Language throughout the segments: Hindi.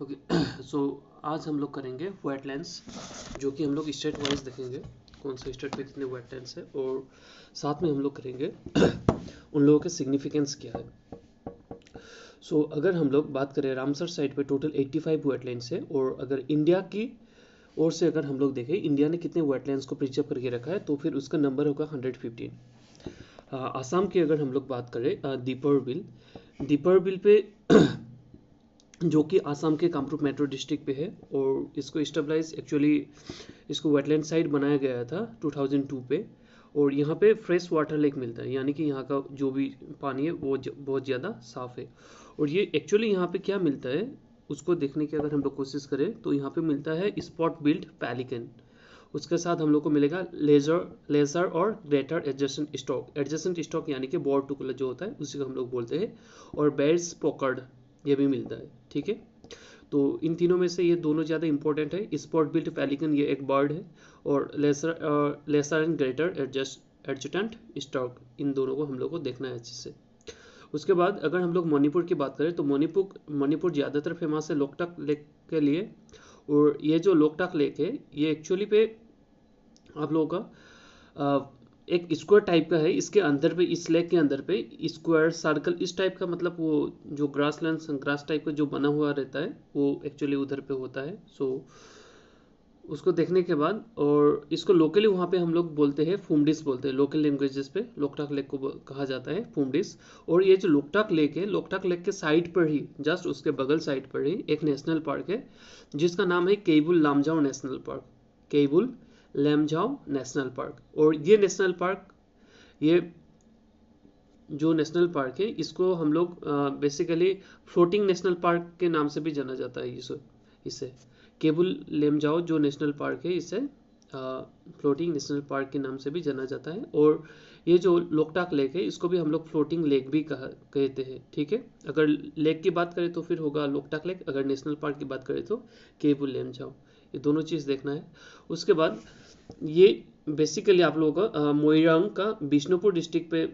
ओके। सो आज हम लोग करेंगे वेटलैंड्स, जो कि हम लोग स्टेट वाइज देखेंगे कौन से स्टेट में कितने वेटलैंड्स है, और साथ में हम लोग करेंगे उन लोगों के सिग्निफिकेंस क्या है। सो अगर हम लोग बात करें रामसर साइट पे टोटल 85 वेटलैंड्स है, और अगर इंडिया की ओर से अगर हम लोग देखें इंडिया ने कितने वेटलैंड्स को प्रिजर्व करके रखा है, तो फिर उसका नंबर होगा 115। आसाम की अगर हम लोग बात करें दीपर बिल पे जो कि आसाम के कामरूप मेट्रो डिस्ट्रिक्ट पे है, और इसको स्टेबलाइज एक्चुअली इसको वेटलैंड साइट बनाया गया था 2002 पे। और यहाँ पे फ्रेश वाटर लेक मिलता है, यानी कि यहाँ का जो भी पानी है वो बहुत ज़्यादा साफ़ है। और ये एक्चुअली यहाँ पे क्या मिलता है उसको देखने की अगर हम लोग कोशिश करें तो यहाँ पे मिलता है स्पॉट बिल्ड पैलिकन, उसके साथ हम लोग को मिलेगा लेजर और ग्रेटर एडजेसेंट स्टॉक यानी कि बोर टुकुला जो होता है उसी को हम लोग बोलते हैं, और बेड्स पोकर्ड ये भी मिलता है। ठीक है, तो इन तीनों में से ये दोनों ज़्यादा इंपॉर्टेंट है। स्पॉट बिल्ट पैलिकन ये एक बर्ड है, और lesser and greater adjutant stork, इन दोनों को हम लोग को देखना है अच्छे से। उसके बाद अगर हम लोग मणिपुर की बात करें तो मणिपुर ज़्यादातर फेमस है लोकटक लेक के लिए। और ये जो लोकटक लेक है ये एक्चुअली पे आप लोगों का एक स्क्वायर टाइप का है। इसके अंदर पे, इस लेक के अंदर पे स्क्वायर सर्कल इस टाइप का, मतलब वो जो ग्रास टाइप का जो बना हुआ रहता है वो एक्चुअली उधर पे होता है। सो उसको देखने के बाद, और इसको लोकली वहाँ पे हम लोग बोलते हैं फुमडिस बोलते हैं, लोकल लैंग्वेजेस पे लोकटक लेक को कहा जाता है फुमडिस। और ये जो लोकटक लेक है, लोकटक लेक के साइड पर ही, जस्ट उसके बगल साइड पर ही एक नेशनल पार्क है जिसका नाम है Keibul Lamjao national park. Keibul Lamjao national park. और ये नेशनल पार्क, ये जो नेशनल पार्क है इसको हम लोग बेसिकली फ्लोटिंग नेशनल पार्क के नाम से भी जाना जाता है। इसे केबुल लेमजाओ जो नेशनल पार्क है इसे फ्लोटिंग नेशनल पार्क के नाम से भी जाना जाता है। और ये जो लोकटक लेक है इसको भी हम लोग फ्लोटिंग लेक भी कहते हैं। ठीक है, अगर लेक की बात करें तो फिर होगा लोकटक लेक, अगर नेशनल पार्क की बात करें तो केबुल लेमजाओ। ये दोनों चीज़ देखना है। उसके बाद ये बेसिकली आप लोगों का मोइरांग का बिष्णुपुर डिस्ट्रिक्ट पे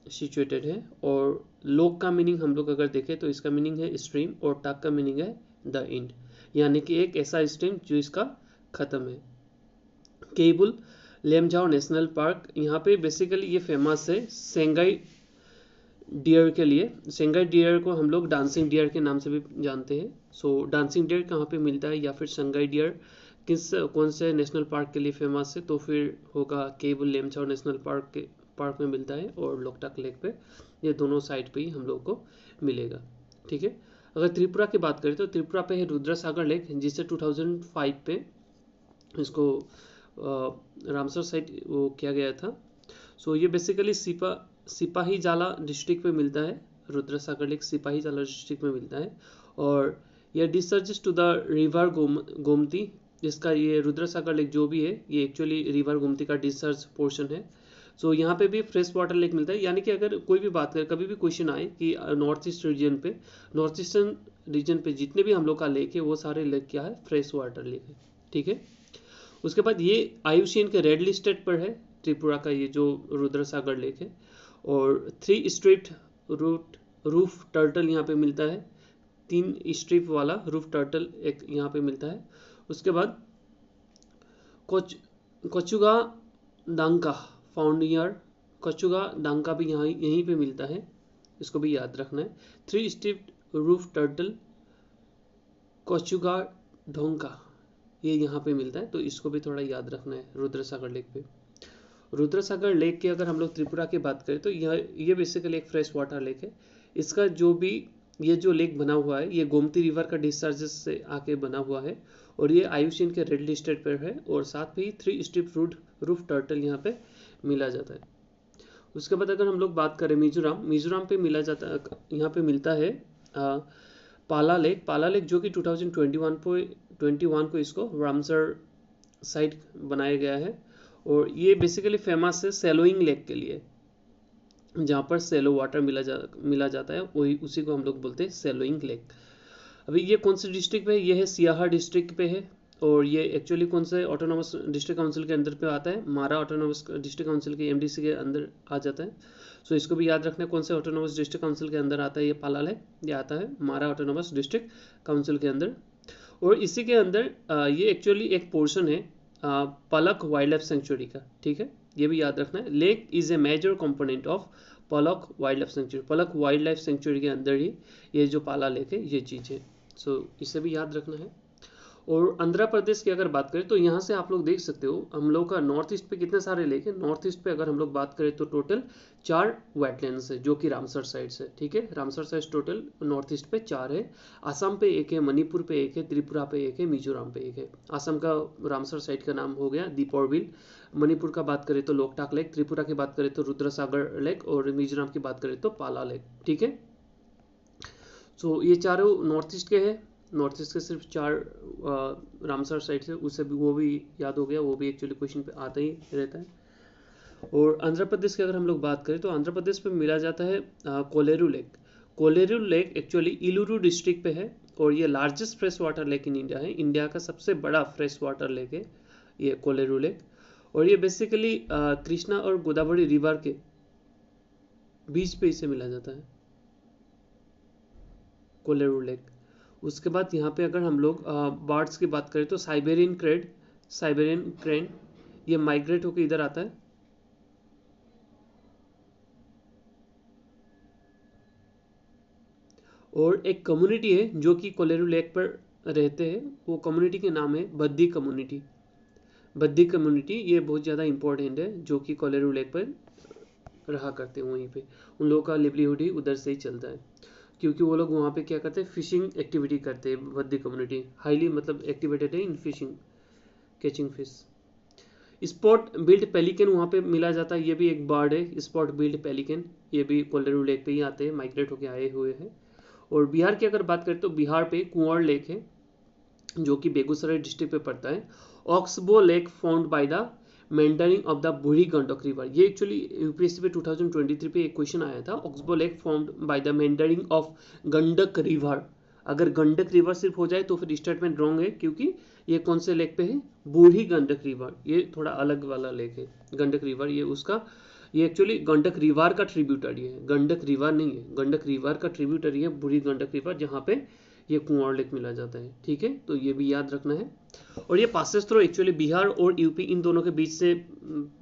सिचुएटेड है। और लोक का मीनिंग हम लोग अगर देखें तो इसका मीनिंग है स्ट्रीम, और टाक का मीनिंग है द एंड, यानी कि एक ऐसा स्ट्रीम जो इसका ख़त्म है। केबुल लेमजाओ नेशनल पार्क, यहाँ पे बेसिकली ये फेमस है सेंगाई डियर के लिए। सेंगाई डियर को हम लोग डांसिंग डियर के नाम से भी जानते हैं। सो डांसिंग डियर कहाँ पे मिलता है, या फिर सेंगाई डियर कौन से नेशनल पार्क के लिए फेमस है, तो फिर होगा केबुल लेमजाओ नेशनल पार्क में मिलता है, और लोकटक लेक पे, ये दोनों साइड पे ही हम लोग को मिलेगा। ठीक है, अगर त्रिपुरा की बात करें तो त्रिपुरा पे है रुद्रसागर लेक, जिसे 2005 पे इसको रामसर साइट वो किया गया था। सो ये बेसिकली सिपाही जाला डिस्ट्रिक्ट पे मिलता है। रुद्रसागर लेक सिपाही जाला डिस्ट्रिक्ट में मिलता है, और यह डिसर्जेस टू द रिवर गोमती, जिसका ये रुद्रसागर लेक जो भी है ये एक्चुअली रिवर गोमती का डिसर्ज पोर्शन है। सो यहाँ पे भी फ्रेश वाटर लेक मिलता है, यानी कि अगर कोई भी बात करें, कभी भी क्वेश्चन आए कि नॉर्थ ईस्टर्न रीजन पे जितने भी हम लोग का लेक है वो सारे लेक क्या है, फ्रेश वाटर लेक है। ठीक है, उसके बाद ये IUCN के रेड लिस्टेड पर है त्रिपुरा का ये जो रुद्रसागर लेक है। और 3 स्ट्रिप्ड रूफ टर्टल यहाँ पे मिलता है, 3 स्ट्रिप वाला रूफ टर्टल एक यहाँ पे मिलता है। उसके बाद कोचुगा डांका फाउंड ईयर, कचुगा डांका भी यहाँ यहीं पे मिलता है, इसको भी याद रखना है। 3 स्ट्रिप्ड रूफ टर्टल कोचुगा ढोंका ये यहाँ पे मिलता है, तो इसको भी थोड़ा याद रखना है रुद्रसागर लेक पे। रुद्रसागर लेक की अगर हम लोग त्रिपुरा की बात करें तो ये बेसिकली एक फ्रेश वाटर लेक है। इसका जो भी ये जो लेक बना हुआ है ये गोमती रिवर का डिस्चार्जेस से आके बना हुआ है, और ये IUCN के रेड लिस्टेड पर है, और साथ में ही 3 स्ट्रिप रूफ टर्टल यहाँ पे मिला जाता है। उसके बाद अगर हम लोग बात करें मिजोरम पे यहाँ पे मिलता है पाला लेक जो कि 2021 को इसको रामसर साइट बनाया गया है। और ये बेसिकली फेमस है सेलोइंग लेक के लिए, जहाँ पर सेलो वाटर मिला जाता है, वही उसी को हम लोग बोलते हैं सेलोइंग लेक। अभी ये कौन से डिस्ट्रिक्ट पे है, ये है सियाहा डिस्ट्रिक्ट पे है, और ये एक्चुअली कौन से ऑटोनोमस डिस्ट्रिक्ट काउंसिल के अंदर पे आता है, मारा ऑटोनोमस डिस्ट्रिक्ट काउंसिल के MDC के अंदर आ जाता है। सो इसको भी याद रखना है कौन से ऑटोनोमस डिस्ट्रिक्ट काउंसिल के अंदर आता है ये पाला लेक, ये आता है मारा ऑटोनोमस डिस्ट्रिक्ट काउंसिल के अंदर। और इसी के अंदर ये एक्चुअली एक पोर्शन है पलक वाइल्ड लाइफ सेंचुरी का, ठीक है, ये भी याद रखना है। Lake is a major component of Palak wildlife sanctuary, Palak wildlife sanctuary के अंदर ही ये जो पाला लेक है ये चीज़ है, सो इसे भी याद रखना है। और आंध्र प्रदेश की अगर बात करें तो यहाँ से आप लोग देख सकते हो हम लोग का नॉर्थ ईस्ट पे कितने सारे लेक है। नॉर्थ ईस्ट पे अगर हम लोग बात करें तो टोटल 4 वेटलैंड्स है जो कि रामसर साइड से, ठीक है, Ramsar side total north east पे 4 है। आसाम पे 1 है, मणिपुर पे 1 है, त्रिपुरा पे 1 है, मिजोरम पे 1 है। आसाम का रामसर साइड का नाम हो गया दीपोरबिल, मणिपुर का बात करें तो लोकटाक लेक, त्रिपुरा की बात करें तो रुद्रसागर लेक और मिजोरम की बात करें तो पाला लेक, ठीक है। सो ये चारों नॉर्थ ईस्ट के हैं। नॉर्थ ईस्ट के सिर्फ 4 रामसर साइड से, उससे भी वो भी याद हो गया, वो भी एक्चुअली क्वेश्चन पे आता ही रहता है। और आंध्र प्रदेश की अगर हम लोग बात करें तो आंध्र प्रदेश पे मिला जाता है Kolleru lake. Kolleru lake actually Eluru district पे है और ये largest fresh water lake in India है। इंडिया का सबसे बड़ा फ्रेश वाटर लेक है ये कोलेरू लेक। और ये बेसिकली कृष्णा और गोदावरी रिवर के बीच पे इसे मिला जाता है कोलेरू लेक। उसके बाद यहाँ पे अगर हम लोग बर्ड्स की बात करें तो साइबेरियन क्रेन ये माइग्रेट होकर इधर आता है। और एक कम्युनिटी है जो कि कोलेरू लेक पर रहते हैं, वो कम्युनिटी के नाम है बद्दी कम्युनिटी। बद्दी कम्युनिटी ये बहुत ज़्यादा इंपॉर्टेंट है जो कि कोलेरू लेक पर रहा करते हैं। वहीं पे उन लोगों का लिवलीहुड ही उधर से ही चलता है क्योंकि वो लोग वहाँ पे क्या करते हैं, फिशिंग एक्टिविटी करते हैं। बद्दी कम्युनिटी हाईली मतलब एक्टिवेटेड है इन fishing, catching fish. Spot billed pelican वहाँ पे मिला जाता है, ये भी एक बर्ड है स्पॉट बिल्ड पेलिकन, ये भी कोलेरू लेक पे ही आते हैं, माइग्रेट होके आए हुए हैं। और बिहार की अगर बात करें तो बिहार पे कुंवर लेक है जो कि बेगूसराय डिस्ट्रिक्ट पे पड़ता है। Oxbow lake found by the mentoring of the Burhi Gandak river, ये एक्चुअली यूपीएससी पे 2023 पे एक क्वेश्चन आया था। Oxbow lake found by the mentoring of Gandak river, अगर गंडक रिवर सिर्फ हो जाए तो फिर स्टेटमेंट रॉन्ग है क्योंकि ये कौन से लेक पे है, बूढ़ी गंडक रिवर, ये थोड़ा अलग वाला लेक है। गंडक रिवर ये उसका, ये एक्चुअली गंडक रिवर का ट्रिब्यूटरी है, गंडक रिवर नहीं है, गंडक रिवर का ट्रिब्यूटरी है बूढ़ी गंडक रिवर, जहाँ पे ये कुंवर लेक मिला जाता है, ठीक है, तो ये भी याद रखना है। और ये पासेस थ्रू एक्चुअली बिहार और यूपी इन दोनों के बीच से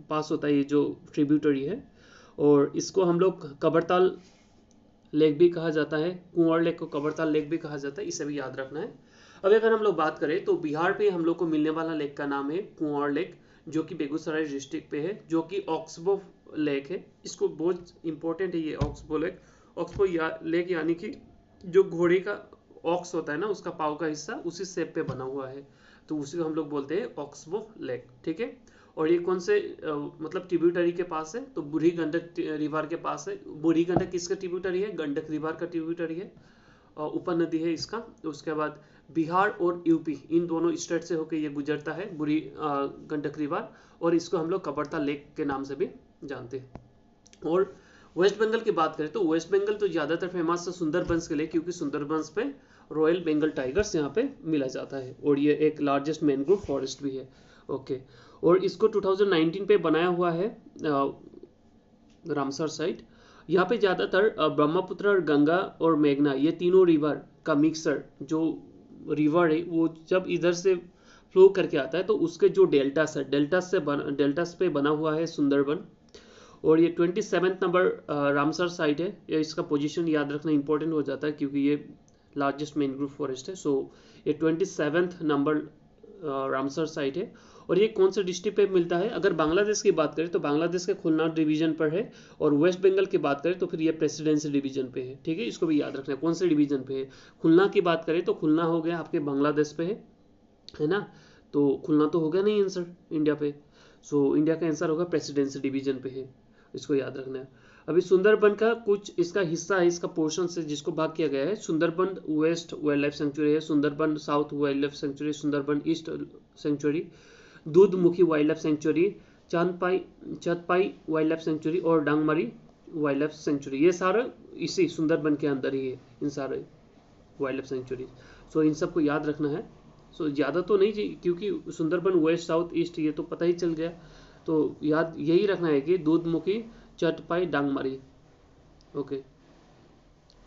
पास होता है ये जो ट्रिब्यूटरी है। और इसको हम लोग कबरताल लेक भी कहा जाता है, कुंवर लेक को कबरताल लेक भी कहा जाता है, इसे भी याद रखना है। अब अगर हम लोग बात करें तो बिहार पे हम लोग को मिलने वाला लेक का नाम है कुंवर लेक जो कि बेगूसराय डिस्ट्रिक्ट पे है, जो कि ऑक्सबो लेक है। इसको बहुत इंपॉर्टेंट है ये ऑक्सबो लेक। ऑक्सबो लेक यानी कि जो घोड़े का ऑक्स होता है ना उसका पाव का हिस्सा उसी शेप पे बना हुआ है, तो उसी को हम लोग बोलते हैं ऑक्सबो लेक, ठीक है। और ये कौन से मतलब ट्रिब्यूटरी के पास है, तो बूढ़ी गंडक रिवर के पास है। बूढ़ी गंडक किसका ट्रिब्यूटरी है, गंडक रिवर का ट्रिब्यूटरी है, उपर नदी है इसका। उसके बाद बिहार और यूपी इन दोनों स्टेट से होकर ये गुजरता है बूढ़ी गंडक रिवर, और इसको हम लोग कबरताल लेक के नाम से भी जानते हैं। और वेस्ट बंगाल की बात करें तो वेस्ट बंगाल तो ज़्यादातर फेमस है सुंदरबंस के लिए, क्योंकि सुंदरबंस पे रॉयल बंगाल टाइगर्स यहाँ पे मिला जाता है और ये एक लार्जेस्ट मैनग्रोव फॉरेस्ट भी है, ओके। और इसको 2019 पे बनाया हुआ है रामसर साइट। यहाँ पे ज़्यादातर ब्रह्मपुत्र और गंगा और मेघना ये तीनों रिवर का मिक्सर जो रिवर है वो जब इधर से फ्लो करके आता है तो उसके जो डेल्टास है, डेल्टास पे बना हुआ है सुंदरबन। और ये 27 नंबर रामसर साइट है, ये इसका पोजीशन याद रखना इंपॉर्टेंट हो जाता है क्योंकि ये लार्जेस्ट मैनग्रोव फॉरेस्ट है। सो ये 27 नंबर रामसर साइट है। और ये कौन से डिस्ट्रिक्ट पे मिलता है, अगर बांग्लादेश की बात करें तो बांग्लादेश के खुलना डिवीजन पर है, और वेस्ट बंगाल की बात करें तो फिर ये प्रेसिडेंसी डिवीजन पे है, ठीक है, इसको भी याद रखना है कौन से डिवीजन पे है। खुलना की बात करें तो खुलना हो गया आपके बांग्लादेश पे है ना, तो खुलना तो हो गया नहीं आंसर इंडिया पे, सो इंडिया का आंसर होगा प्रेसिडेंसी डिवीजन पे है, इसको याद रखना है। अभी सुंदरबन का कुछ इसका हिस्सा है, इसका पोर्शन से जिसको भाग किया गया है। Sundarban west wildlife sanctuary है, Sundarban south wildlife sanctuary, Sundarban east sanctuary, Dudhmukhi wildlife sanctuary, Chatpai wildlife sanctuary और डांगमारी वाइल्ड लाइफ सेंचुरी, ये सारा इसी सुंदरबन के अंदर ही है, इन सारे वाइल्ड लाइफ सेंचुरी। सो इन सबको याद रखना है। सो ज़्यादा तो नहीं क्योंकि सुंदरबन वेस्ट साउथ ईस्ट ये तो पता ही चल गया, तो याद यही रखना है कि दूधमुखी चटपाई डांगमारी, ओके,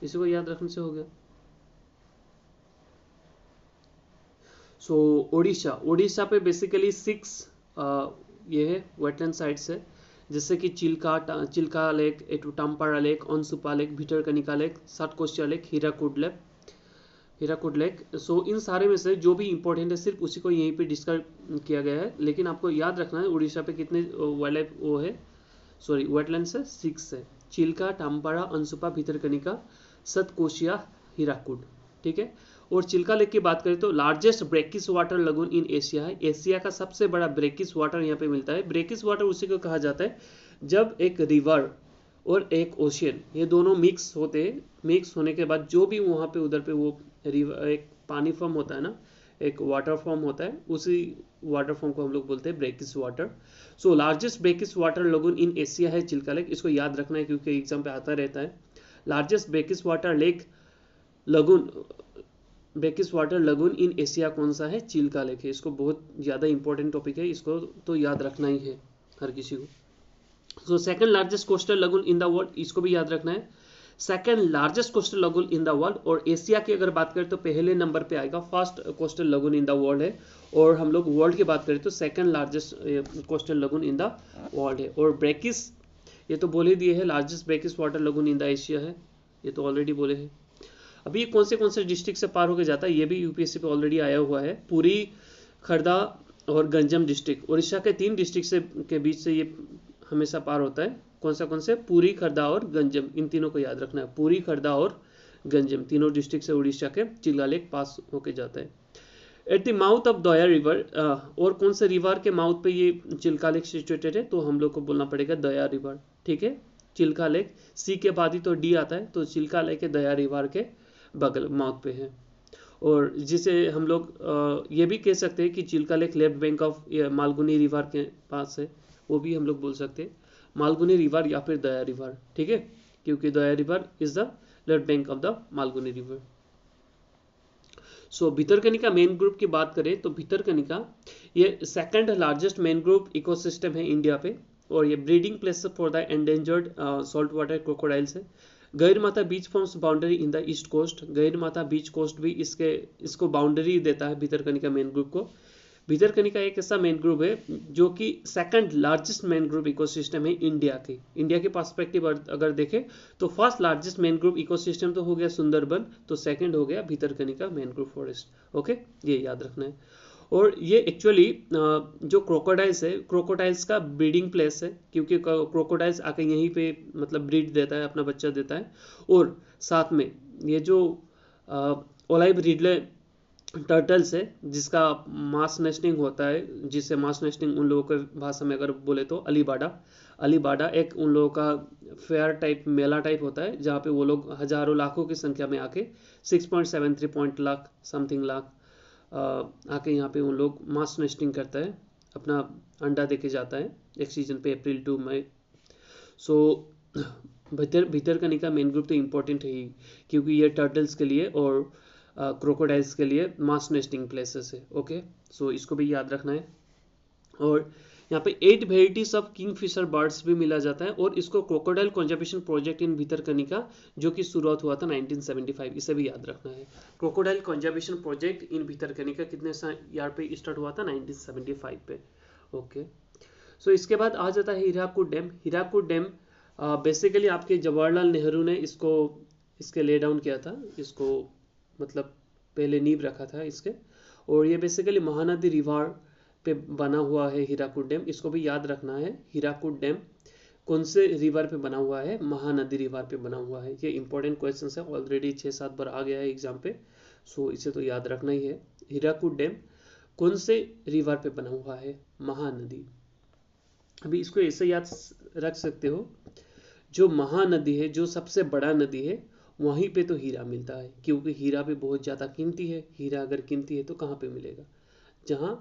इसी को याद रखने से हो गया। सो उड़ीसा पे बेसिकली 6 ये है वेटलैंड साइट्स है, जैसे कि Chilika lake, Tampara lake, Ansupa lake, Bhitarkanika lake, Satkosia lake, Hirakud lake. So इन सारे में से जो भी इंपॉर्टेंट है सिर्फ उसी को यहीं पे डिस्कस किया गया है, लेकिन आपको याद रखना है उड़ीसा पे कितने वाइल्ड लाइफ वो है, सॉरी वेटलैंड्स है 6 है, चिल्का, टाम्पारा, अनसुपा, भितरकनिका, सतकोशिया, हीराकुड, ठीक है। और चिल्का लेक की बात करें तो largest brackish water lagoon in Asia है, एशिया का सबसे बड़ा ब्रेकिस वाटर यहाँ पे मिलता है। ब्रेकिस वाटर उसी को कहा जाता है जब एक रिवर और एक ओशियन ये दोनों मिक्स होते हैं, मिक्स होने के बाद जो भी वहाँ पे उधर पे वो रिवर एक पानी फॉर्म होता है ना, एक वाटर फॉर्म होता है, उसी वाटर फॉर्म को हम लोग बोलते हैं brackish water. So largest brackish water lagoon in Asia है चिल्का लेक, इसको याद रखना है क्योंकि एग्जाम पे आता रहता है। Largest brackish water lake lagoon, brackish water lagoon in Asia कौन सा है, चिल्का लेक है। इसको बहुत ज़्यादा इंपॉर्टेंट टॉपिक है, इसको तो याद रखना ही है हर किसी को। So second largest coastal lagoon in the world, इसको भी याद रखना है, second largest coastal lagoon in the world. और एशिया की अगर बात करें तो पहले नंबर पे आएगा, first coastal lagoon in the world है। और हम लोग वर्ल्ड की बात करें तो second largest coastal lagoon in the world है। और ब्रेकिस ये तो बोल ही दिए है, largest brackish water lagoon in the Asia है, ये तो ऑलरेडी बोले हैं। अभी ये कौन से डिस्ट्रिक्ट से पार होकर जाता है, ये भी यूपीएससी पे ऑलरेडी आया हुआ है, पुरी, खर्दा और गंजम डिस्ट्रिक्ट। उड़ीसा के 3 डिस्ट्रिक्ट से के बीच से ये हमेशा पार होता है। कौन से, पुरी, खर्दा और गंजम, इन तीनों को याद रखना है, पुरी, खर्दा और गंजम, तीनों डिस्ट्रिक्ट से उड़ीसा के चिल्का लेक पास होके जाता है। At the mouth of Daya river, और कौन से रिवर के माउथ पे ये चिल्का लेक सिचुएटेड है, तो हम लोग को बोलना पड़ेगा दया रिवर, ठीक है। चिल्का लेक सी के बाद ही तो डी आता है, तो चिल्का लेक के दया रिवर के बगल माउथ पे है। और जिसे हम लोग ये भी कह सकते हैं कि Chilika lake left bank of Malguni river के पास है, वो भी हम लोग बोल सकते हैं मालगुनी रिवर या फिर दया रिवर, ठीक है, क्योंकि Daya river is the left bank of the Malguni river. So Bhitarkanika mangrove की बात करें तो भितरकनिका ये second largest mangrove ecosystem है इंडिया पे, और ये breeding place for the endangered salt water crocodiles है। Gahirmatha beach forms boundary in the east coast, Gahirmatha beach coast भी इसको बाउंड्री देता है भितरकनिका मेन ग्रुप को। भितरकनिका एक ऐसा मेन ग्रुप है जो कि second largest mangrove ecosystem है इंडिया के पर्सपेक्टिव अगर देखें तो first largest mangrove ecosystem तो हो गया सुंदरबन, तो सेकंड हो गया Bhitarkanika main group forest, okay, ये याद रखना है। और ये एक्चुअली जो क्रोकोडाइल्स है, क्रोकोडाइल्स का ब्रीडिंग प्लेस है, क्योंकि क्रोकोडाइल्स आके यहीं पे मतलब ब्रीड देता है, अपना बच्चा देता है। और साथ में ये जो ओलाइव रिडले टर्टल्स है, जिसका मास नेस्टिंग होता है, जिसे मास नेस्टिंग उन लोगों के भाषा में अगर बोले तो अलीबाड़ा एक उन लोगों का फेयर टाइप मेला टाइप होता है, जहाँ पे वो लोग हजारों लाखों की संख्या में आके 6.73 लाख समथिंग लाख आके यहाँ पे उन लोग मास नेस्टिंग करता है, अपना अंडा देके जाता है एक सीजन पे, April to May. So Bhitarkanika mangrove तो इम्पोर्टेंट है ही, क्योंकि ये टर्टल्स के लिए और क्रोकोडाइल्स के लिए मास नेस्टिंग प्लेसेस है, ओके। सो इसको भी याद रखना है। और यहाँ पे 8 वेराइटीज ऑफ किंगफिशर बर्ड्स भी मिला जाता है, और इसको crocodile conservation project in Bhitarkanika जो कि शुरुआत हुआ था 1975, इसे भी याद रखना है। Crocodile conservation project in Bhitarkanika कितने ईयर पे स्टार्ट हुआ था, 1975 पे, ओके। सो इसके बाद आ जाता है Hirakud dam. Hirakud dam basically आपके जवाहरलाल नेहरू ने इसके ले डाउन किया था, इसको मतलब पहले नींव रखा था इसके। और ये बेसिकली महानदी रिवर पे बना हुआ है हीराकुड डैम, इसको भी याद रखना है। हीराकुड डैम कौन से रिवर पे बना हुआ है, महानदी रिवर पे बना हुआ है। ये इंपॉर्टेंट क्वेश्चन है, ऑलरेडी 6-7 बार आ गया है एग्जाम पे, सो इसे तो याद रखना ही है। हीराकुड डैम कौन से रिवर पे बना हुआ है, महानदी। अभी इसको ऐसे याद रख सकते हो, जो महानदी है, जो सबसे बड़ा नदी है, वहीं पे तो हीरा मिलता है, क्योंकि हीरा भी बहुत ज़्यादा कीमती है। हीरा अगर कीमती है तो कहाँ पे मिलेगा, जहाँ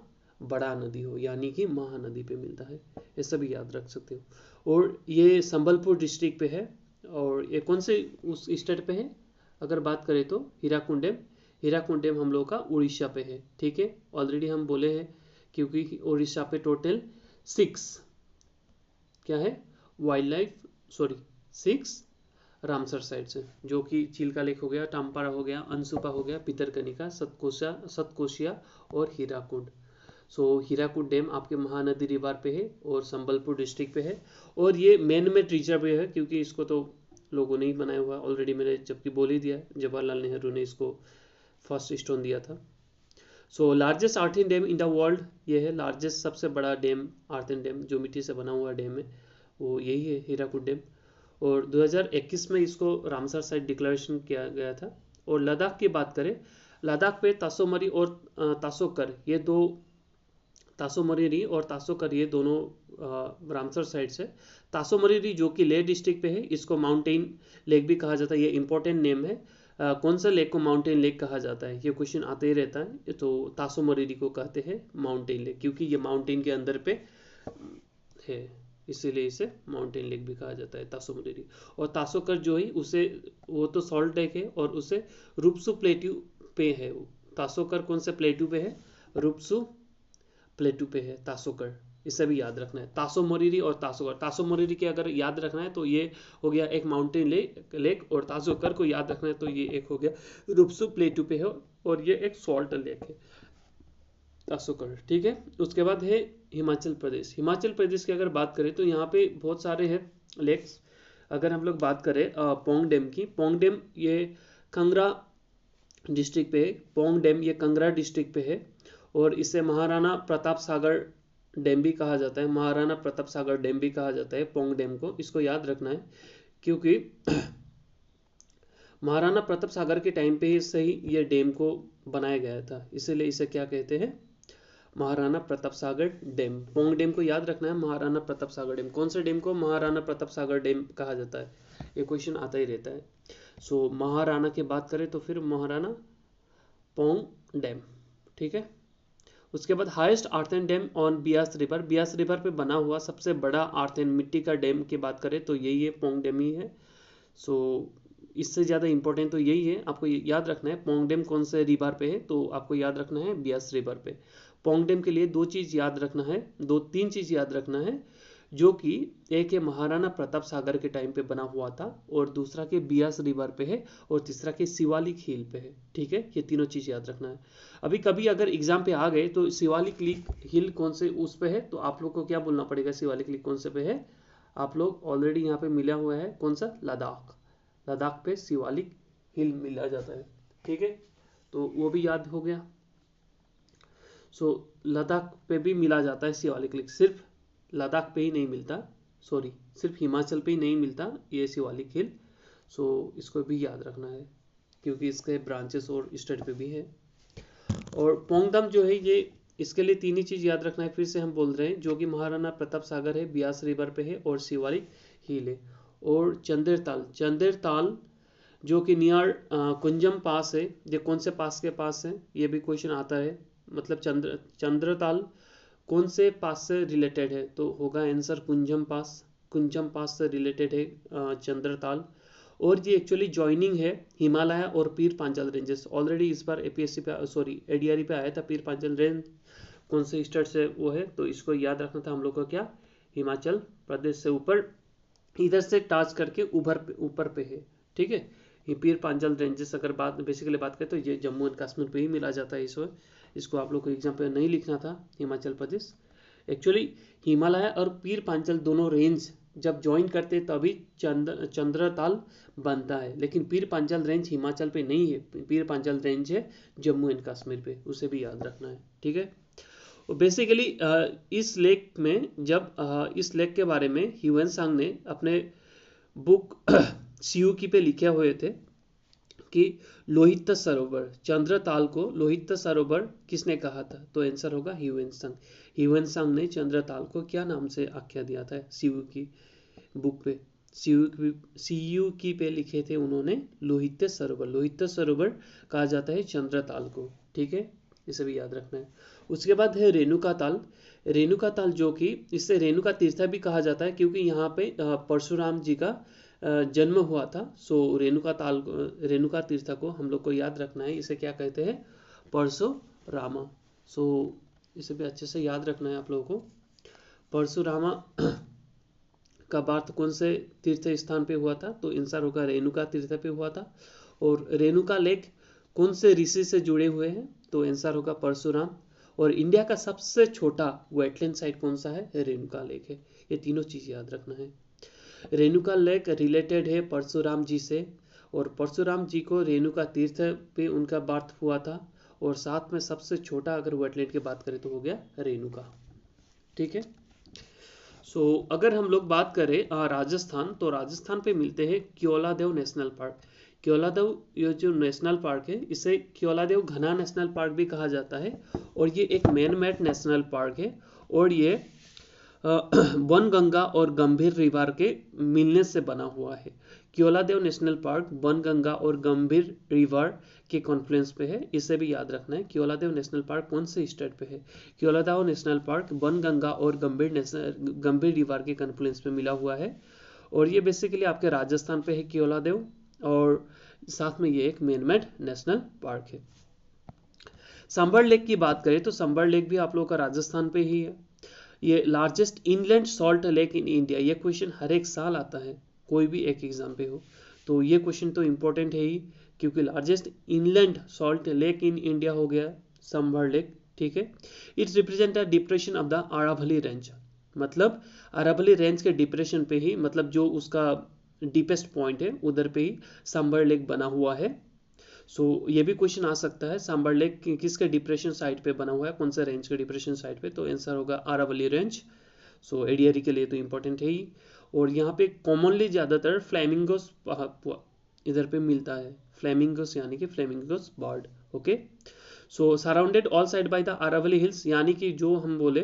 बड़ा नदी हो, यानी कि महानदी पे मिलता है, ये सभी याद रख सकते हो। और ये संबलपुर डिस्ट्रिक्ट पे है, और ये कौन से उस स्टेट पे है अगर बात करें तो हीराकुड डैम हम लोगों का उड़ीसा पे है, ठीक है, ऑलरेडी हम बोले हैं, क्योंकि उड़ीसा पे टोटल 6 क्या है wild life, sorry 6 Ramsar side से, जो कि चिल्का लेक हो गया, टाम्पारा हो गया, अनसुपा हो गया, भितरकनिका, सतकोशिया और हीराकुंड। सो हीराकुंड डैम आपके महानदी रिवर पे है और संबलपुर डिस्ट्रिक्ट पे है, और ये मैन मेड रिजर्व है क्योंकि इसको तो लोगों ने ही बनाया हुआ ऑलरेडी, मैंने जबकि बोल ही दिया, जवाहरलाल नेहरू ने इसको फर्स्ट स्टोन दिया था। So largest earthen dam in the world, ये है लार्जेस्ट सबसे बड़ा डैम, आर्थन डैम जो मिट्टी से बना हुआ डैम है वो यही है, हीराकुंड डैम। और 2021 में इसको रामसर साइट डिक्लेरेशन किया गया था। और लद्दाख की बात करें, लद्दाख पे तासोमरी और तासोकर ये दो, तासोमरीरी और तासोकर ये दोनों रामसर साइड से। तासोमरीरी जो कि लेह डिस्ट्रिक्ट पे है, इसको माउंटेन लेक भी कहा जाता है, ये इंपॉर्टेंट नेम है। कौन सा लेक को माउंटेन लेक कहा जाता है, ये क्वेश्चन आते ही रहता है। तो तासोमरीरी को कहते हैं माउंटेन लेक क्योंकि ये माउंटेन के अंदर पे है, इसीलिए इसे माउंटेन लेक भी कहा जाता है तासोमरीरी। और तासोकर जो है उसे, वो तो सॉल्ट लेक है और उसे रूपसू प्लेट्यू पे है। तासोकर कौन से प्लेट्यू पे है, रूपसू प्लेट्यू पे है तासोकर, इसे भी याद रखना है। तासोमरीरी और तासोकर, तासोमरीरी के अगर याद रखना है तो ये हो गया एक माउंटेन लेक, और तासोकर को याद रखना है तो ये एक हो गया रूपसू प्लेट्यू पे है, और ये एक सॉल्ट लेक है तासोकर, ठीक है। उसके बाद है हिमाचल प्रदेश। हिमाचल प्रदेश की अगर बात करें तो यहाँ पे बहुत सारे हैं लेक्स। अगर हम लोग बात करें पोंग डैम की, पोंग डैम ये कंगरा डिस्ट्रिक्ट पे है, पोंग डैम ये कंगरा डिस्ट्रिक्ट पे है, और इसे महाराणा प्रताप सागर डैम भी कहा जाता है, महाराणा प्रताप सागर डैम भी कहा जाता है पोंग डैम को, इसको याद रखना है क्योंकि महाराणा प्रताप सागर के टाइम पे से ही ये डैम को बनाया गया था, इसीलिए इसे क्या कहते हैं, महाराणा प्रताप सागर डैम। पोंग डैम को याद रखना है, महाराणा प्रताप सागर डैम। कौन से डैम को महाराणा प्रताप सागर डैम कहा जाता है, ये क्वेश्चन आता ही रहता है। सो महाराणा की बात करें तो फिर महाराणा पोंग डैम, ठीक है। उसके बाद highest earthen dam on Beas river, Beas river पे बना हुआ सबसे बड़ा आर्थन मिट्टी का डैम की बात करें तो यही है, पोंग डैम ही है। सो इससे ज़्यादा इंपॉर्टेंट तो यही है, आपको याद रखना है पोंग डैम कौन से रिवर पे है, तो आपको याद रखना है बियास रिवर पे। पोंग डैम के लिए दो चीज़ याद रखना है, दो तीन चीज़ याद रखना है, जो कि एक है महाराणा प्रताप सागर के टाइम पे बना हुआ था, और दूसरा के बियास रिवर पे है, और तीसरा के शिवालिक हिल पे है, ठीक है। ये तीनों चीज़ याद रखना है। अभी कभी अगर एग्जाम पे आ गए तो शिवालिक हिल कौन से उस पे है, तो आप लोग को क्या बोलना पड़ेगा, शिवालिक हिल कौन से पे है, आप लोग ऑलरेडी यहाँ पे मिला हुआ है कौन सा, लद्दाख, लद्दाख पे शिवालिक हिल मिला जाता है, ठीक है। तो वो भी याद हो गया। सो लद्दाख पे भी मिला जाता है शिवालिक हिल, सिर्फ लद्दाख पे ही नहीं मिलता, सॉरी सिर्फ हिमाचल पे ही नहीं मिलता ये शिवालिक हिल। सो इसको भी याद रखना है क्योंकि इसके ब्रांचेस और स्टेट पे भी है। और पोंगडम जो है ये, इसके लिए तीन ही चीज़ याद रखना है, फिर से हम बोल रहे हैं, जो कि महाराणा प्रताप सागर है, ब्यास रिवर पे है, और शिवालिक हिल है। और चंदेरताल, चंदेरताल जो कि नियर कुंजम पास है, ये कौन से पास के पास है, ये भी क्वेश्चन आता है, मतलब चंद्रताल कौन से पास से रिलेटेड है, तो होगा आंसर कुंजम पास, कुंजम पास से रिलेटेड है चंद्रताल। और ये एक्चुअली ज्वाइनिंग है हिमालय और पीर पांचाल रेंजेस। ऑलरेडी इस बार एपीएससी पे, सॉरी एडीआरई पे आया था पीर पांचाल रेंज कौन से स्टेट से वो है, तो इसको याद रखना था हम लोग को, क्या हिमाचल प्रदेश से ऊपर इधर से टच करके ऊपर पे है, ठीक है। ये पीर पांचाल रेंजेस अगर बात बेसिकली बात करें तो ये जम्मू एंड कश्मीर पे ही मिला जाता है, इसको आप लोग को एग्जाम पे नहीं लिखना था हिमाचल प्रदेश। एक्चुअली हिमालय और पीर पांचाल दोनों रेंज जब ज्वाइन करते तभी चंद्रताल बनता है, लेकिन पीर पांचाल रेंज हिमाचल पे नहीं है, पीर पांचाल रेंज है जम्मू एंड कश्मीर पे, उसे भी याद रखना है, ठीक है। बेसिकली इस लेक में, जब इस लेक के बारे में ह्यूएन सांग ने अपने बुक सीयूकी पे लिखे हुए थे कि लोहित सरोवर, चंद्रताल को लोहित सरोवर किसने कहा था, तो आंसर होगा ह्यूएन सांग। ह्यूएन सांग ने चंद्रताल को क्या नाम से आख्या दिया था, सीयूकी बुक पे, सीयूकी पे लिखे थे उन्होंने लोहित सरोवर, लोहित सरोवर कहा जाता है चंद्रताल को, ठीक है, इसे भी याद रखना है। उसके बाद है रेणुका ताल, रेणुका ताल जो कि इससे रेणुका तीर्थ भी कहा जाता है क्योंकि यहाँ पे परशुराम जी का जन्म हुआ था। सो रेणुका ताल, रेणुका तीर्थ को हम लोग को याद रखना है, इसे क्या कहते हैं, परशुरामा। सो इसे भी अच्छे से याद रखना है आप लोगों को, परशुरामा का बार्थ कौन से तीर्थ स्थान पे हुआ था? तो आंसर होगा रेणुका तीर्थ पे हुआ था। और रेणुका लेक कौन से ऋषि से जुड़े हुए हैं? तो आंसर होगा परशुराम। और इंडिया का सबसे छोटा वेटलैंड साइट कौन सा है? रेणुका लेक है। ये तीनों चीज याद रखना है। रेणुका लेक रिलेटेड है परशुराम जी से, और परशुराम जी को रेणुका तीर्थ पे उनका बर्थ हुआ था। और साथ में सबसे छोटा अगर वेटलैंड की बात करें तो हो गया रेणुका। ठीक है। सो अगर हम लोग बात करें राजस्थान, तो राजस्थान पे मिलते हैं क्योलादेव नेशनल पार्क। क्योलादेव ये जो नेशनल पार्क है इसे क्योलादेव घना नेशनल पार्क भी कहा जाता है। और ये एक मैन मेड नेशनल पार्क है। और ये बनगंगा और गंभीर रिवर के मिलने से बना हुआ है। क्योलादेव नेशनल पार्क बनगंगा और गंभीर रिवर के कॉन्फ्लुएंस पे है, इसे भी याद रखना है। क्योलादेव नेशनल पार्क कौन से स्टेट पे है? क्योलादेव नेशनल पार्क बनगंगा और गंभीर रिवर के कॉन्फ्लुएंस पे मिला हुआ है। और ये बेसिकली आपके राजस्थान पे है क्योलादेव, और साथ में ये एक मैन मेड नेशनल पार्क है। संबर लेक की बात करें तो संबर लेक भी आप लोगों का राजस्थान पे ही है। ये largest inland salt lake in India, ये क्वेश्चन हर एक साल आता है, कोई भी एक एग्जाम पे हो, तो ये क्वेश्चन तो इंपॉर्टेंट है ही, क्योंकि largest inland salt lake in India हो गया संबर लेक। ठीक है। It's represent a depression of the Aravalli range, मतलब अरावली रेंज के डिप्रेशन पे ही, मतलब जो उसका डीपेस्ट पॉइंट है उधर पे ही संबर लेक बना हुआ है। सो ये भी क्वेश्चन आ सकता है, सांबर लेक किसके डिप्रेशन साइड पे बना हुआ है, कौन सा रेंज के डिप्रेशन साइड पे? तो आंसर होगा अरावली रेंज। सो एडीआरई के लिए तो इंपॉर्टेंट है ही। और यहाँ पे कॉमनली ज्यादातर फ्लैमिंगोस इधर पे मिलता है, फ्लैमिंगोस यानी कि flamingos bird. Okay. So surrounded all side by the Aravalli hills, यानी कि जो हम बोले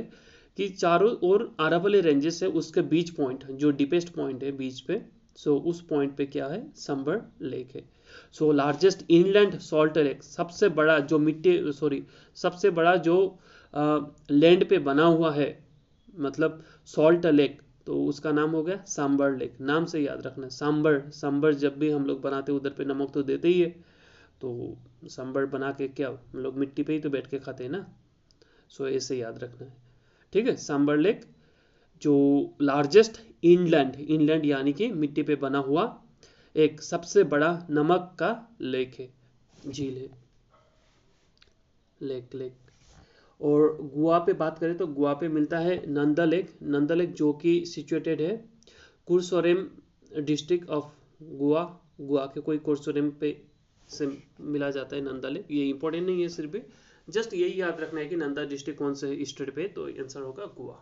कि चारों ओर अरावली रेंजेस है, उसके बीच पॉइंट जो डीपेस्ट पॉइंट है बीच पे, सो उस पॉइंट पे क्या है? संबर लेक है। So largest inland salt lake, सबसे बड़ा जो सबसे बड़ा जो लैंड पे बना हुआ है, मतलब सॉल्ट लेक, तो उसका नाम हो गया सांबर लेक। नाम से याद रखना है, सांबर जब भी हम लोग बनाते हैं उधर पे नमक तो देते ही है, तो सांबर बना के क्या हम लोग मिट्टी पे ही तो बैठ के खाते हैं ना, सो ऐसे याद रखना है। ठीक है। सांबर लेक जो लार्जेस्ट इनलैंड यानी कि मिट्टी पे बना हुआ एक सबसे बड़ा नमक का लेक है, झील है, लेक। और गोवा पे बात करें तो गोवा पे मिलता है नंदा लेक जो कि सिचुएटेड है कुरसोरेम डिस्ट्रिक्ट ऑफ गोवा के कोई कुरसोरेम पे से मिला जाता है नंदा लेक। ये इंपॉर्टेंट नहीं है, सिर्फ जस्ट यही याद रखना है कि नंदा डिस्ट्रिक्ट कौन से स्टेट पे, तो आंसर होगा गोवा।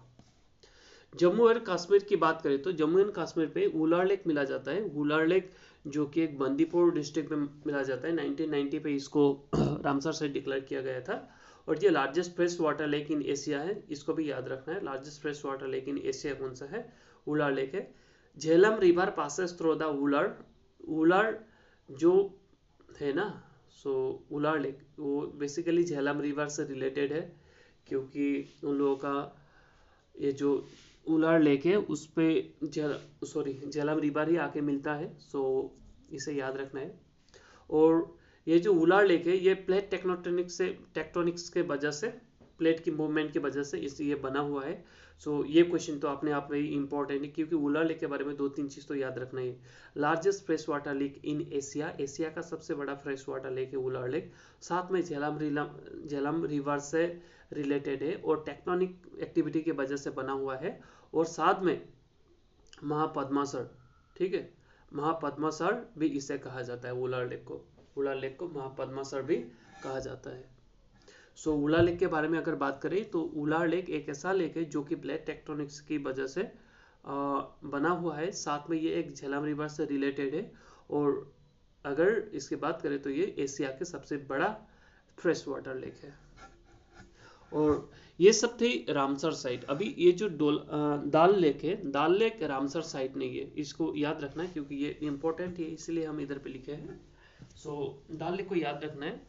जम्मू एंड कश्मीर की बात करें तो जम्मू एंड कश्मीर पे वुलार लेक मिला जाता है। वुलार लेक जो कि एक बंदीपुर डिस्ट्रिक्ट में मिला जाता है। 1990 पे इसको रामसर से डिक्लेयर किया गया था। और ये largest fresh water lake in Asia है, इसको भी याद रखना है। Largest fresh water lake in Asia कौन सा है? वुलार लेक है। Jhelum river passes through the Wular जो है ना, सो वुलार लेक वो बेसिकली झेलम रिवर से रिलेटेड है, क्योंकि उन लोगों का ये जो वुलार लेक है उस पे झेलम रिवर ही आके मिलता है, सो इसे याद रखना है। और ये जो वुलार लेक है ये प्लेट टेक्टोनिक्स के वजह से, प्लेट की मूवमेंट की वजह से ये बना हुआ है। सो ये क्वेश्चन तो अपने आप में ही इंपॉर्टेंट है, क्योंकि वुलार लेक के बारे में 2-3 चीज तो याद रखना है। Largest fresh water lake in Asia का सबसे बड़ा फ्रेश वाटर लेक है वुलार लेक। साथ में झेलम रिवर से रिलेटेड है और टेक्टोनिक एक्टिविटी की वजह से बना हुआ है। और साथ में महापद्मासर, ठीक है, महापद्मासर भी इसे कहा जाता है। वुलार लेक को महापद्मासर भी कहा जाता है। सो वुलार लेक के बारे में अगर बात करें तो वुलार लेक एक ऐसा लेक है जो कि प्लेट टेक्टोनिक्स की वजह से बना हुआ है। साथ में ये एक झेलम रिवर से रिलेटेड है। और अगर इसकी बात करें तो ये एशिया के सबसे बड़ा फ्रेश वाटर लेक है। और ये सब थी रामसर साइट। अभी ये जो दाल लेक है, दाल लेक रामसर साइट नहीं है, इसको याद रखना है क्योंकि ये इंपॉर्टेंट है, इसलिए हम इधर पे लिखे हैं। सो दाल लेक को याद रखना है।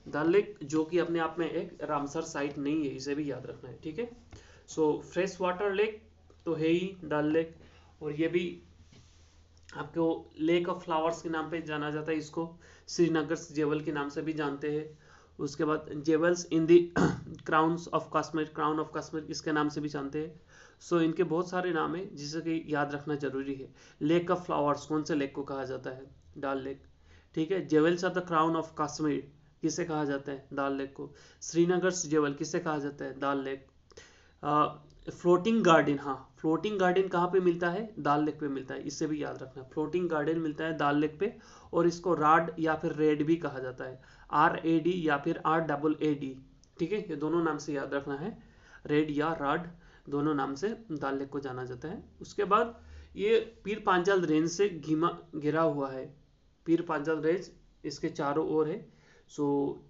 दाल लेक जो कि अपने आप में एक रामसर साइट नहीं है, इसे भी याद रखना है। ठीक है। सो फ्रेश वाटर लेक तो है ही दाल लेक, और ये भी आपको लेक ऑफ फ्लावर्स के नाम पे जाना जाता है। इसको श्रीनगर जेवल के नाम से भी जानते हैं। उसके बाद jewels in the crown of Kashmir इसके नाम से भी जानते हैं। सो इनके बहुत सारे नाम है जिसे कि याद रखना जरूरी है। लेक ऑफ फ्लावर्स, कौन से लेक को कहा जाता है? डल लेक। ठीक है। Jewels of the crown of Kashmir किसे कहा जाता है? डल लेक को। श्रीनगर जेवल किसे कहा जाता है? डल लेक। फ्लोटिंग गार्डन, हाँ फ्लोटिंग गार्डन कहाँ पे मिलता है? डल लेक पे मिलता है, इससे भी याद रखना। फ्लोटिंग गार्डन मिलता है डल लेक पे, और इसको राड या फिर रेड भी कहा जाता है, RAD या फिर RAAD। ठीक है, ये दोनों नाम से याद रखना है, रेड या राड, दोनों नाम से डल लेक को जाना जाता है। उसके बाद ये पीर पांचाल रेंज से घिरा हुआ है। पीर पांचाल रेंज इसके चारों ओर है। सो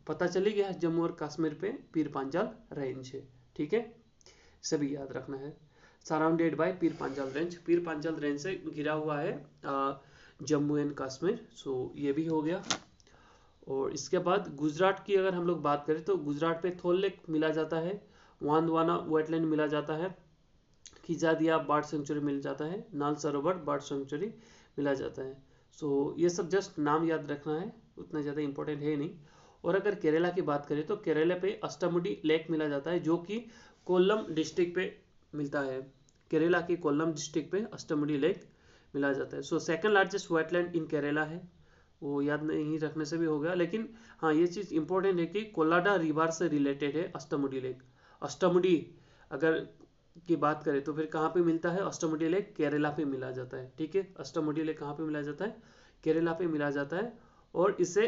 पता चली गया जम्मू और कश्मीर पे पीर पांचाल रेंज है। ठीक है, सभी याद रखना है। Surrounded by Pir Panchal range, Pir Panchal range से घिरा हुआ है जम्मू एंड कश्मीर। सो ये भी हो गया। और इसके बाद गुजरात की अगर हम लोग बात करें तो गुजरात पे थोल लेक मिला जाता है, वांदवाना वेटलैंड मिला जाता है, खिजादिया बर्ड सेंचुरी मिल जाता है, नाल सरोवर बर्ड सेंचुरी मिला जाता है। सो ये सब जस्ट नाम याद रखना है, उतना ज़्यादा इंपॉर्टेंट है नहीं। और अगर केरला की बात करें तो केरला पे अष्टमुडी लेक मिला जाता है, जो कि कोल्लम डिस्ट्रिक्ट पे मिलता है। केरला की कोल्लम डिस्ट्रिक्ट पे अष्टमुडी लेक मिला जाता है। सो सेकंड लार्जेस्ट वेटलैंड इन केरला है, वो याद नहीं रखने से भी हो गया, लेकिन हाँ ये चीज़ इंपॉर्टेंट है कि कोलाडा रिवर से रिलेटेड है अष्टमुडी लेक। अष्टमुडी अगर की बात करें तो फिर कहाँ पे मिलता है? अष्टमुडी लेक केरला पे मिला जाता है। ठीक है, अष्टमुडी लेक कहाँ पे मिला जाता है? केरला पे मिला जाता है, और इसे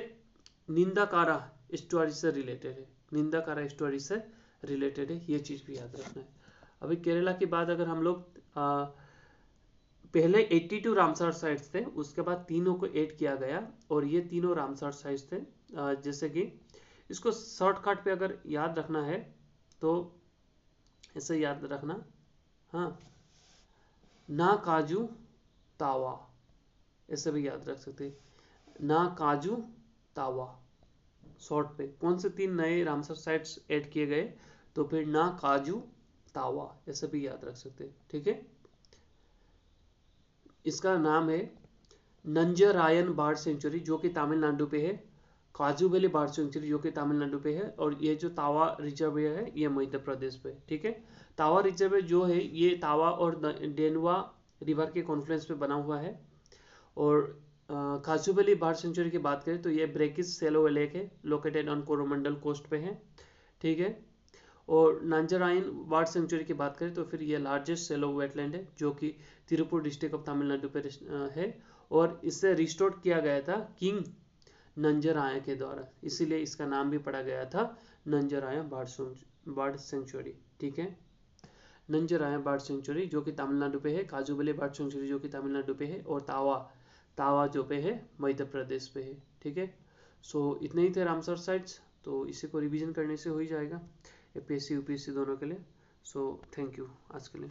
निंदाकारा एस्टुअरी से रिलेटेड है, निंदाकारा एस्टुअरी से रिलेटेड है, ये चीज़ भी याद रखना है। अभी केरला की बात अगर हम लोग पहले 82 रामसर साइट्स थे, उसके बाद तीनों को ऐड किया गया, और ये तीनों रामसर साइट्स थे। जैसे कि इसको शॉर्टकट पे अगर याद रखना है तो ऐसे याद रखना, हाँ, ना काजू तावा, ऐसे भी याद रख सकते हैं, ना काजू तावा। शॉर्ट पे कौन से 3 नए रामसर साइट्स ऐड किए गए? तो फिर ना काजू तावा, ऐसे भी याद रख सकते हैं। ठीक है, इसका नाम है नंजरायन बर्ड सेंचुरी, जो कि तमिलनाडु पे है, काजू वैली बर्ड सेंचुरी जो कि तमिलनाडु पे है, और ये जो तावा रिजर्व है ये मध्य प्रदेश पे। ठीक है, तावा रिजर्व जो है ये तावा और डेनवा रिवर के कॉन्फ्लुएंस पे बना हुआ है। और काजू वैली बर्ड सेंचुरी की बात करें तो ये ब्रेकिस सेलो लेक है, लोकेटेड ऑन कोरोमंडल कोस्ट पे है। ठीक है, और नंजरायन बर्ड सेंचुरी की बात करें तो फिर ये लार्जेस्ट सेलो वेटलैंड है, जो कि तिरुपुर डिस्ट्रिक्ट ऑफ तमिलनाडु पे है, और इसे रिस्टोर किया गया था किंग नंजराया के द्वारा, इसीलिए इसका नाम भी पड़ा गया था नंजराया बर्ड सेंचुरी। ठीक है, नंजराया बर्ड सेंचुरी जो कि तमिलनाडु पे है, काजूबेली बर्ड सेंचुरी जो कि तमिलनाडु पे है, और तावा जो पे है मध्य प्रदेश पे है। ठीक है, सो इतने ही थे रामसर साइट्स, तो इसी को रिवीजन करने से हो ही जाएगा APSC UPSC दोनों के लिए। सो थैंक यू आज के लिए।